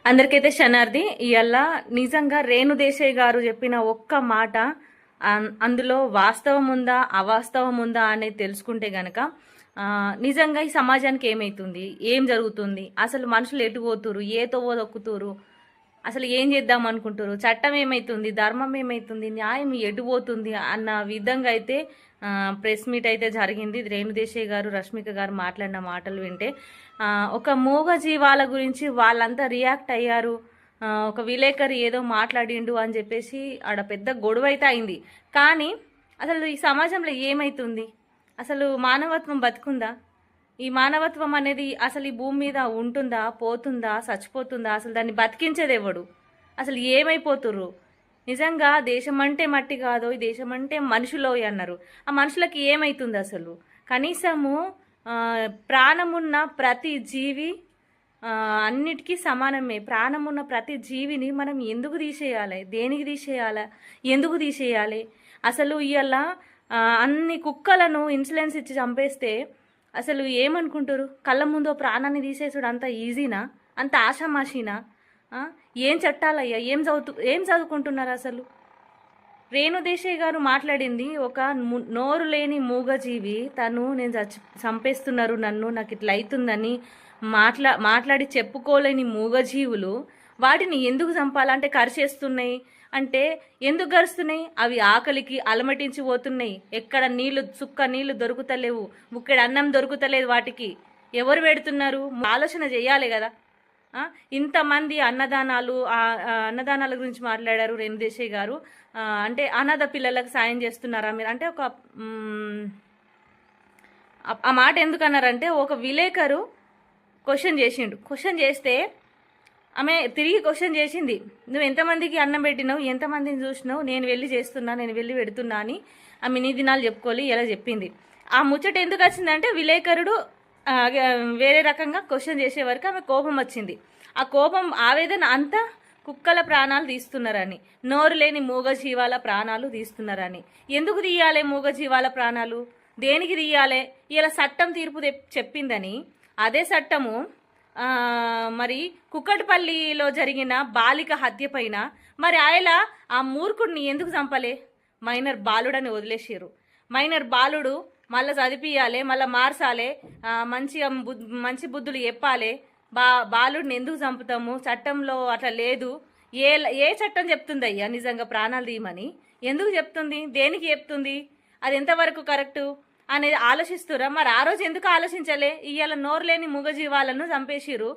అందరికైతే శనార్థి ఇవాళ నిజంగా రేణు దేశాయ్ గారు చెప్పిన ఒక్క మాట అందులో వాస్తవం ఉందా అవాస్తవం ఉందా అనేది తెలుసుకుంటే గనక నిజంగా ఈ సమాజానికి ఏమైతుంది, ఏం జరుగుతుంది, అసలు మనుషులు ఎటు పోతురు, ఏతో దొక్కుతురు, అసలు ఏం చేద్దాం అనుకుంటారు, చట్టం ఏమైతుంది, ధర్మం ఏమైతుంది, న్యాయం ఎటు పోతుంది అన్న విధంగా అయితే ప్రెస్ మీట్ అయితే జరిగింది. రేణు దేశాయ్ గారు రష్మిక గారు మాట్లాడిన మాటలు వింటే ఒక మూగ జీవాల గురించి వాళ్ళంతా రియాక్ట్ అయ్యారు. ఒక విలేకరి ఏదో మాట్లాడిండు అని చెప్పేసి ఆడ పెద్ద గొడవ అయితే అయింది. కానీ అసలు ఈ సమాజంలో ఏమైతుంది, అసలు మానవత్వం బతుకుందా, ఈ మానవత్వం అనేది అసలు ఈ భూమి మీద ఉంటుందా, పోతుందా, చచ్చిపోతుందా, అసలు దాన్ని బతికించేది ఎవడు, అసలు ఏమైపోతుర్రు? నిజంగా దేశం అంటే మట్టి కాదు, ఈ దేశం అంటే మనుషులో అన్నారు. ఆ మనుషులకి ఏమైతుంది అసలు? కనీసము ప్రాణమున్న ప్రతి జీవి అన్నిటికీ సమానమే. ప్రాణమున్న ప్రతి జీవిని మనం ఎందుకు తీసేయాలి, దేనికి తీసేయాలి, ఎందుకు తీసేయాలి? అసలు ఇవాళ అన్ని కుక్కలను ఇన్సులెన్స్ ఇచ్చి చంపేస్తే అసలు ఏమనుకుంటారు? కళ్ళ ముందు ప్రాణాన్ని తీసేసుడు అంత ఈజీనా, అంత ఆషామాషీనా? ఏం చట్టాలయ్యా, ఏం చదువుకుంటున్నారు అసలు? రేణు దేశాయ్ గారు మాట్లాడింది ఒక నోరు లేని మూగజీవి, తను నేను చంపేస్తున్నారు నన్ను, నాకు ఇట్లా అవుతుందని మాట్లాడి చెప్పుకోలేని మూగజీవులు వాటిని ఎందుకు చంపాలంటే కరిచేస్తున్నాయి అంటే ఎందుకు గరుస్తున్నాయి? అవి ఆకలికి అలమటించి పోతున్నాయి. ఎక్కడ చుక్క నీళ్లు దొరుకుతలేవు, ముక్కడి అన్నం దొరుకుతలేదు వాటికి. ఎవరు పెడుతున్నారు? ఆలోచన చేయాలి కదా. ఇంతమంది అన్నదానాల గురించి మాట్లాడారు రేణు దేశాయ్ గారు. అంటే అనాథ పిల్లలకు సాయం చేస్తున్నారా మీరు అంటే ఆ మాట ఎందుకు అన్నారంటే ఒక విలేకరు క్వశ్చన్ చేసిండు. క్వశ్చన్ చేస్తే ఆమె తిరిగి క్వశ్చన్ చేసింది, నువ్వు ఎంతమందికి అన్నం పెట్టినావు, ఎంతమందిని చూసినావు, నేను వెళ్ళి చేస్తున్నా, నేను వెళ్ళి పెడుతున్నా అని ఆమె నీ దినాలు చెప్పుకోవాలి ఎలా చెప్పింది. ఆ ముచ్చట ఎందుకు వచ్చిందంటే విలేకరుడు వేరే రకంగా క్వశ్చన్ చేసే వరకు ఆమె కోపం వచ్చింది. ఆ కోపం ఆవేదన అంతా కుక్కల ప్రాణాలు తీస్తున్నారని, నోరు లేని మూగజీవాల ప్రాణాలు తీస్తున్నారని. ఎందుకు తీయాలి మూగజీవాల ప్రాణాలు, దేనికి తీయాలి? ఇలా చట్టం తీర్పు చెప్పిందని అదే చట్టము మరి కుక్కటిపల్లిలో జరిగిన బాలిక హత్య పైన మరి ఆయన ఆ మూర్ఖుడిని ఎందుకు చంపలే? మైనర్ బాలుడని వదిలేసారు. మైనర్ బాలుడు మళ్ళీ చదివియాలి, మళ్ళీ మార్చాలి, మంచి బుద్ధులు చెప్పాలి. బాలుడిని ఎందుకు చంపుతాము? చట్టంలో అట్లా లేదు. ఏ చట్టం చెప్తుంది అయ్యా నిజంగా ప్రాణాలు తీయమని? ఎందుకు చెప్తుంది, దేనికి చెప్తుంది, అది ఎంతవరకు కరెక్టు అనేది ఆలోచిస్తురా? మరి ఆ రోజు ఎందుకు ఆలోచించలే? ఇవాళ నోరు లేని మూగజీవాలను చంపేసిరు,